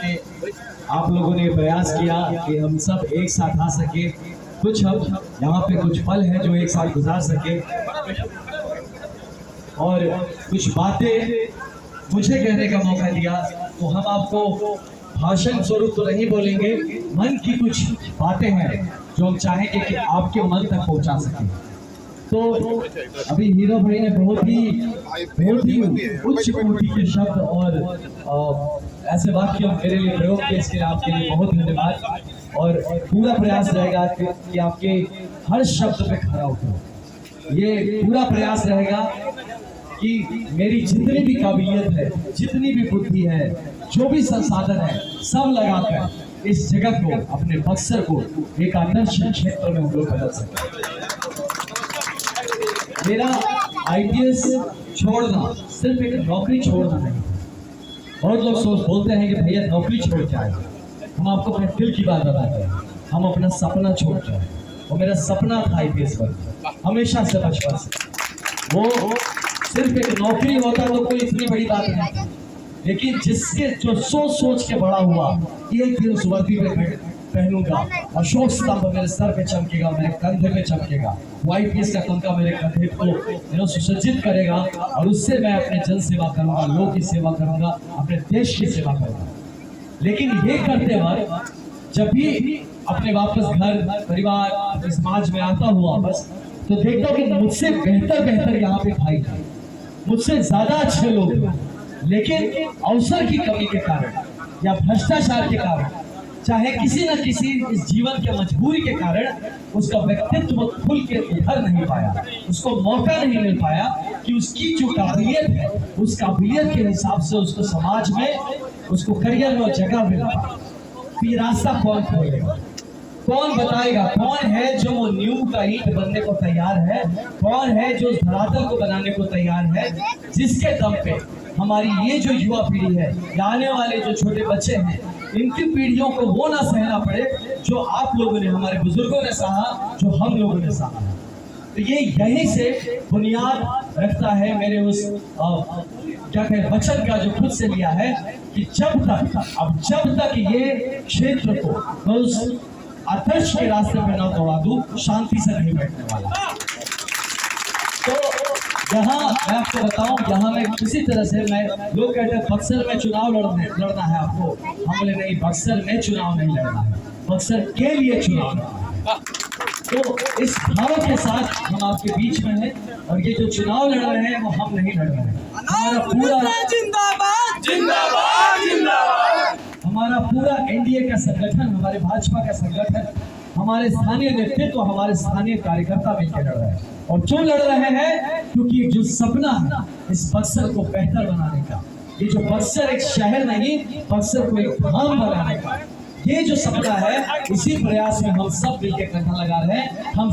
कि आप लोगों ने प्रयास किया कि हम सब एक साथ आ सके, कुछ हम यहाँ पे कुछ पल है जो एक साथ गुजार सके, और कुछ बातें मुझे कहने का मौका दिया। तो हम आपको भाषण स्वरूप तो नहीं बोलेंगे, मन की कुछ बातें हैं जो हम चाहेंगे कि आपके मन तक पहुंचा सकें। तो अभी हीरो भाई ने बहुत ही उच्च कोटि के शब्द और ऐसे वाक्य मेरे लिए प्रयोग किए, इसके लिए आपके लिए बहुत धन्यवाद। और पूरा प्रयास रहेगा कि आपके हर शब्द पे खरा उतरो। ये पूरा प्रयास रहेगा कि मेरी जितनी भी काबिलियत है, जितनी भी बुद्धि है, जो भी संसाधन है, सब लगाकर इस जगह को, अपने बक्सर को एक आदर्श क्षेत्र में हम लोग बदल सकें। मेरा आईपीएस छोड़ना सिर्फ एक नौकरी छोड़ना नहीं। बहुत लोग बोलते हैं कि भैया नौकरी छोड़ के आए। हम आपको अपने दिल की बात बताते हैं, हम अपना सपना छोड़ के आए। और मेरा सपना था आईपीएस बनना, हमेशा से, बचपन से। वो सिर्फ एक नौकरी होता तो कोई इतनी बड़ी बात नहीं, लेकिन जिसके जो सोच के बड़ा हुआ, एक दिन उस वर्दी पे पहनूंगा, अशोक स्तंभ मेरे सर पे चमकेगा, मेरे कंधे पे चमकेगा, आईपीएस का तमगा मेरे कंधे को सुसज्जित करेगा, और उससे मैं अपने जन सेवा करूंगा, लोगों की सेवा करूंगा, अपने देश की सेवा करूंगा। लेकिन ये करते वक्त जब भी अपने वापस घर, परिवार, समाज में आता हुआ वापस, तो देखता हूँ कि मुझसे बेहतर यहाँ पे भाई थे, मुझसे ज्यादा अच्छे लोग थे, लेकिन अवसर की कमी के कारण या भ्रष्टाचार के कारण, चाहे किसी न किसी इस जीवन के मजबूरी के कारण, उसका व्यक्तित्व खुल के उभर नहीं पाया, उसको मौका नहीं मिल पाया कि उसकी जो काबिलियत है, उस काबिलियत के हिसाब से उसको समाज में, उसको करियर में जगह मिल पाए। तो ये रास्ता कौन खोलेगा, कौन बताएगा? कौन है जो वो नींव का ईंट बनने को तैयार है? कौन है जो उस धरातल को बनाने को तैयार है, जिसके दम पे हमारी ये जो युवा पीढ़ी है, या आने वाले जो छोटे बच्चे हैं, इनकी पीढ़ियों को वो ना सहना पड़े जो आप लोगों ने, हमारे बुजुर्गों ने सहा, जो हम लोगों ने सहा। तो ये यहीं से बुनियाद रखता है मेरे उस क्या कहें वचन का, जो खुद से लिया है कि जब तक ये क्षेत्र को मैं उस आदर्श के रास्ते पे ना दौड़ा दूं, शांति से नहीं बैठने वाला। तो यहाँ मैं आपको बताऊं, यहाँ में किसी तरह से लोग कहते हैं बक्सर में चुनाव लड़ना है आपको, हम बोले नहीं, बक्सर में चुनाव नहीं लड़ना है, बक्सर के लिए चुनाव लड़ना है। तो इस भाव के साथ हम आपके बीच में हैं, और ये जो चुनाव लड़ रहे हैं वो हम नहीं लड़ रहे हैं, हमारा पूरा जिंदाबाद जिंदाबाद जिंदाबाद, हमारा पूरा एनडीए का संगठन, हमारे भाजपा का संगठन, हमारे स्थानीय नेतृत्व, हमारे स्थानीय कार्यकर्ता मिलकर लड़ रहे हैं। और जो लड़ रहे हैं क्योंकि जो सपना है इस बक्सर को बेहतर बनाने का, ये जो बक्सर एक शहर नहीं, बक्सर को एक धाम बनाने का, ये जो सपना है, इसी प्रयास में हम सब मिलकर कंधा लगा रहे हैं। हम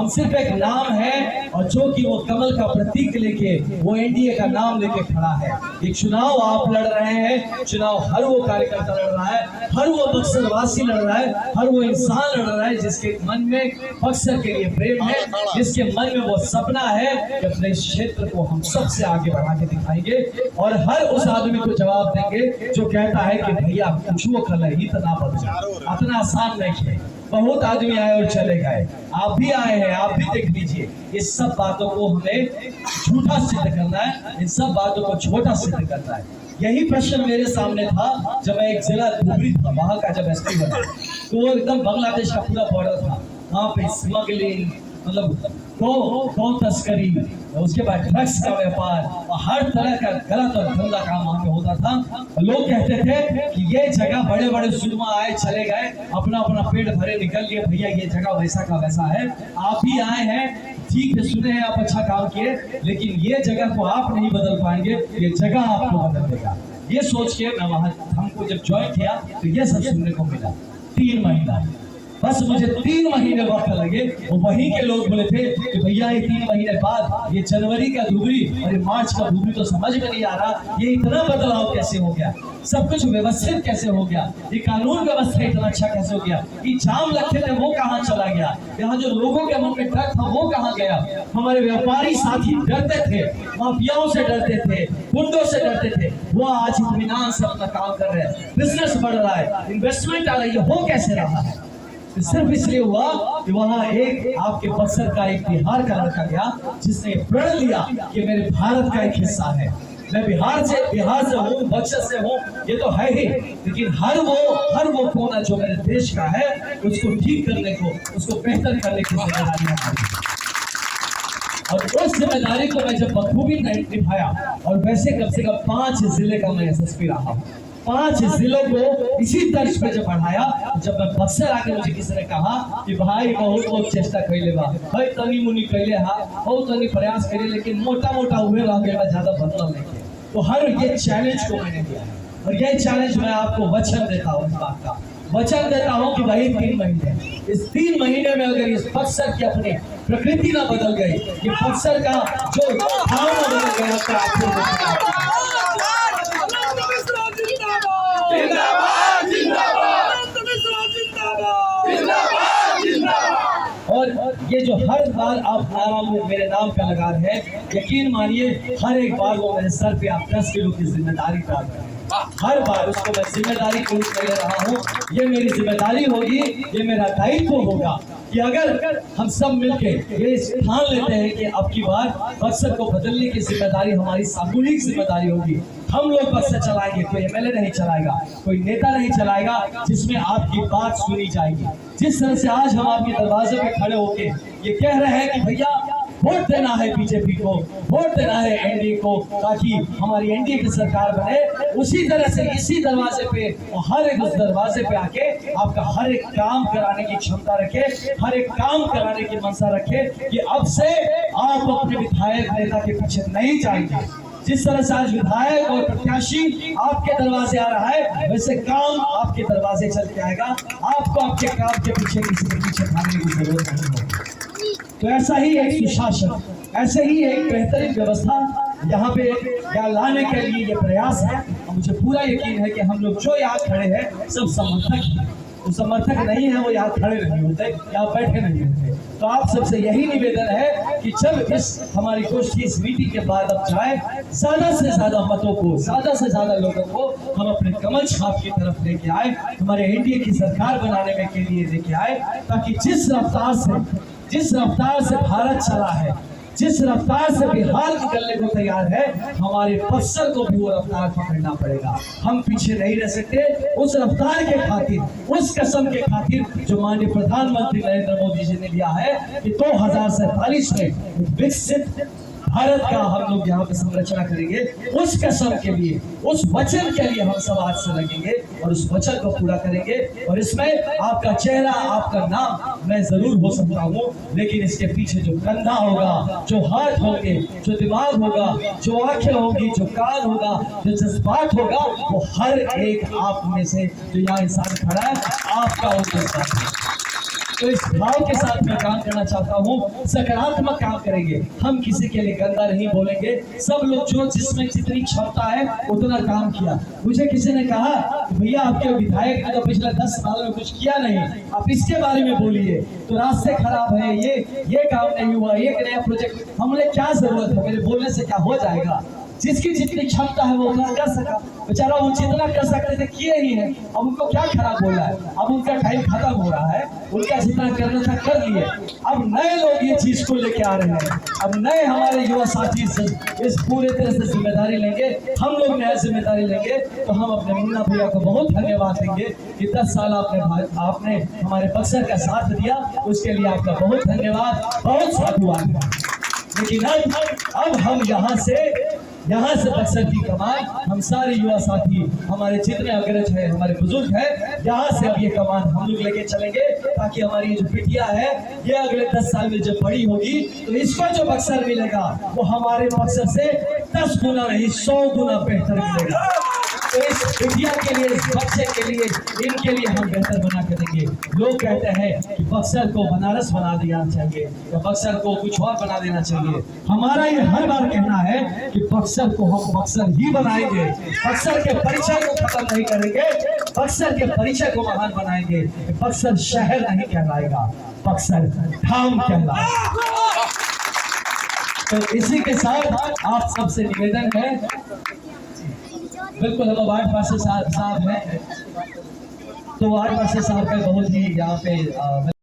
सिर्फ एक नाम है, और जो कि वो कमल का प्रतीक लेके, वो एनडीए का नाम लेके खड़ा है। ये चुनाव आप लड़ रहे हैं, चुनाव हर वो कार्यकर्ता लड़ रहा है, हर वो बक्सर वासी लड़ रहा है, हर वो इंसान लड़ रहा है जिसके मन में बक्सर के लिए प्रेम है, जिसके मन में वो सपना है कि अपने क्षेत्र को हम सबसे आगे बढ़ा के दिखाएंगे, और हर उस आदमी को जवाब देंगे जो कहता है कि भैया कुछ वो कल इतना बदल, इतना आसान नहीं है। बहुत आदमी आए और चले गए, आप भी आए हैं, आप भी देख लीजिए। इस सब बातों को हमें झूठा सिद्ध करना है, इन सब बातों को छोटा सिद्ध करना है। यही प्रश्न मेरे सामने था जब मैं एक जिला धुबरी था, वहां का जब एसपी बना, तो वो एकदम बांग्लादेश का पूरा बॉर्डर था, वहां पे स्मगलिंग, मतलब गौ तस्करी, उसके बाद ड्रग्स का व्यापार, और हर तरह का गलत और गंदा काम वहां पे होता था। लोग कहते थे कि ये जगह बड़े बड़े सुरमा आए चले गए, अपना अपना पेट भरे निकल लिए, भैया ये जगह वैसा का वैसा है। आप भी आए हैं, ठीक है, सुने हैं आप, अच्छा काम किए, लेकिन ये जगह को आप नहीं बदल पाएंगे, ये जगह आपको बदल देगा। ये सोच के मैं वहां, हमको जब ज्वाइन किया तो ये सब सुनने को मिला। 3 महीना बस मुझे 3 महीने वक्त लगे, और वहीं के लोग बोले थे कि भैया ये 3 महीने बाद ये जनवरी का धुबरी और ये मार्च का धुबरी तो समझ में नहीं आ रहा, ये इतना बदलाव कैसे हो गया, सब कुछ व्यवस्थित कैसे हो गया, ये कानून व्यवस्था इतना अच्छा कैसे हो गया, ये जाम लगते थे वो कहाँ चला गया, यहाँ जो लोगों के मन में डर था वो कहाँ गया। हमारे व्यापारी साथी डरते थे, माफियाओं से डरते थे, गुंडों से डरते थे, वो आज इत्मीनान से अपना काम कर रहे हैं, बिजनेस बढ़ रहा है, इन्वेस्टमेंट आ रही है। हो कैसे रहा है? सिर्फ इसलिए हुआ कि वहां एक आपके बक्सर का एक बिहार का लड़का गया जिसने प्रण लिया कि मेरे भारत का एक हिस्सा है, मैं बिहार से हूँ, बक्सर से हूँ, ये तो है ही, लेकिन हर वो कोना जो मेरे देश का है उसको ठीक करने को, उसको बेहतर करने की जिम्मेदारी हमारी। और उस जिम्मेदारी को मैं जब बखूबी निभाया, और वैसे कम से कम 5 जिले का मैं एसएसपी रहा हूँ, 5 जिलों को इसी तर्ज पे जब बढ़ाया। जब मैं बक्सर आके मुझे किसी ने कहा कि भाई बहुत चेष्टा कैले बा, भाई तनी मुनी कैले हा, बहुत तनी प्रयास करे, लेकिन मोटा हुए रह गए, ज्यादा बदलाव नहीं किया। तो हर ये चैलेंज को मैंने दिया है, और ये चैलेंज मैं आपको वचन देता हूँ, इस बात का वचन देता हूँ कि भाई 3 महीने, इस 3 महीने में अगर इस बक्सर की अपनी प्रकृति ना बदल गई, ये बक्सर का जो भाव ना बदल गया, तो आपको जिंदाबाद जिंदाबाद जिंदाबाद जिंदाबाद। और ये जो हर बार आप नारा मेरे नाम का लगा रहे हैं, यकीन मानिए हर एक बार वो मेरे सर पे आप 10 किलो की जिम्मेदारी डाल रहे हैं। हर बार उसको मैं जिम्मेदारी के रूप में ले रहा हूँ। ये मेरी जिम्मेदारी होगी, ये मेरा दायित्व होगा कि अगर हम सब मिलके ये ठान लेते हैं कि अब की बार बक्सर को बदलने की जिम्मेदारी हमारी सामूहिक जिम्मेदारी होगी। हम लोग बक्सर चलाएंगे, कोई एमएलए नहीं चलाएगा, कोई नेता नहीं चलाएगा, जिसमें आपकी बात सुनी जाएगी। जिस तरह से आज हम आपके दरवाजे पे खड़े होके ये कह रहे हैं कि भैया वोट देना है बीजेपी को, वोट देना है एनडीए को, ताकि हमारी एनडीए की सरकार बने, उसी तरह से इसी दरवाजे पे हर एक उस दरवाजे पे आके आपका हर एक काम कराने की क्षमता रखे, हर एक काम कराने की मनसा रखे कि अब से आप अपने विधायक नेता के पीछे नहीं जाएंगे। जिस तरह से आज विधायक और प्रत्याशी आपके दरवाजे आ रहा है, वैसे काम आपके दरवाजे चल के आएगा। आपको आपके काम के पीछे किसी के पीछे भागने की जरूरत नहीं होगी। तो ऐसा ही एक सुशासन, ऐसे ही एक बेहतरीन व्यवस्था यहाँ पे लाने के लिए ये प्रयास है। और मुझे पूरा यकीन है कि हम लोग जो यहाँ खड़े हैं सब समर्थक हैं। जो समर्थक नहीं है वो यहाँ खड़े नहीं होते, यहाँ बैठे नहीं होते। तो आप सबसे यही निवेदन है कि जब इस हमारी गोष्ठी इस मीटिंग के बाद अब जाए, ज्यादा से ज्यादा मतों को, ज्यादा से ज्यादा लोगों को हम अपने कमल छाप की तरफ लेके आए, हमारे एनडीए की सरकार बनाने में के लिए लेके आए, ताकि जिस रफ्तार से भारत चला है, जिस रफ्तार से बिहार निकलने को तैयार है, हमारे बक्सर को भी वो रफ्तार पकड़ना पड़ेगा। हम पीछे नहीं रह सकते उस रफ्तार के खातिर, उस कसम के खातिर जो माननीय प्रधानमंत्री नरेंद्र मोदी जी ने लिया है कि 2047 में विकसित भारत का हम लोग यहाँ पे संरचना करेंगे। उस कसम के लिए, उस वचन के लिए हम सब आज से लगेंगे और उस वचन को पूरा करेंगे। और इसमें आपका चेहरा, आपका नाम मैं जरूर हो सकता हूँ, लेकिन इसके पीछे जो कंधा होगा, जो हाथ होंगे, जो दिमाग होगा, जो आंखें होंगी, जो कान होगा, जो जज्बात होगा, वो हर एक आप में से जो यहाँ इंसान खड़ा है, आपका वो जज्बात है। तो इस भाव के साथ मैं काम करना चाहता हूँ, सकारात्मक काम करेंगे। हम किसी के लिए गंदा नहीं बोलेंगे। सब लोग जो जिसमें जितनी क्षमता है उतना काम किया। मुझे किसी ने कहा भैया आपके विधायक ने तो पिछले 10 साल में कुछ किया नहीं, आप इसके बारे में बोलिए। तो रास्ते खराब है, ये काम नहीं हुआ, एक नया प्रोजेक्ट, हमने क्या जरूरत है, मेरे बोलने से क्या हो जाएगा। जिसकी जितनी क्षमता है वो उतना कर सका, बेचारा वो जितना कर सकते थे किए ही है। अब उनको क्या खराब बोला है, अब उनका टाइम खत्म हो रहा है, उनका जितना करना था कर लिए। अब नए लोग ये चीज को लेके आ रहे हैं, अब नए हमारे युवा साथी इस पूरे तरह से जिम्मेदारी लेंगे। हम लोग नया जिम्मेदारी लेंगे तो हम अपने मुन्ना भैया को बहुत धन्यवाद देंगे कि 10 साल आपने हमारे बक्सर का साथ दिया, उसके लिए आपका बहुत धन्यवाद, बहुत साधुवाद। लेकिन अब हम यहाँ से बक्सर की कमान, हम सारे युवा साथी, हमारे जितने अग्रज हैं, हमारे बुजुर्ग हैं, यहाँ से अब ये कमान हम लोग लेके चलेंगे, ताकि हमारी जो बिटिया है ये अगले 10 साल में जब बड़ी होगी तो इसको जो बक्सर मिलेगा वो हमारे बक्सर से 10 गुना नहीं 100 गुना बेहतर मिलेगा। तो इस बिटिया के लिए, इस बच्चे के लिए, इनके लिए हम बेहतर बना के देंगे। लोग कहते हैं कि बक्सर को बनारस बना देना चाहिए या बक्सर को कुछ और बना देना चाहिए। हमारा ये हर बार कहना है कि बक्सर को हम बक्सर ही बनाएंगे, बक्सर के परिचय को खत्म नहीं करेंगे, बक्सर के परिचय को महान बनाएंगे। बक्सर शहर नहीं कहलाएगा, बक्सर धाम कहलाएगा। तो इसी के साथ आप सबसे निवेदन है बिल्कुल हम वार्ड पार्षद साहब हैं, तो वार्ड पार्षद साहब का बहुत ही यहाँ पे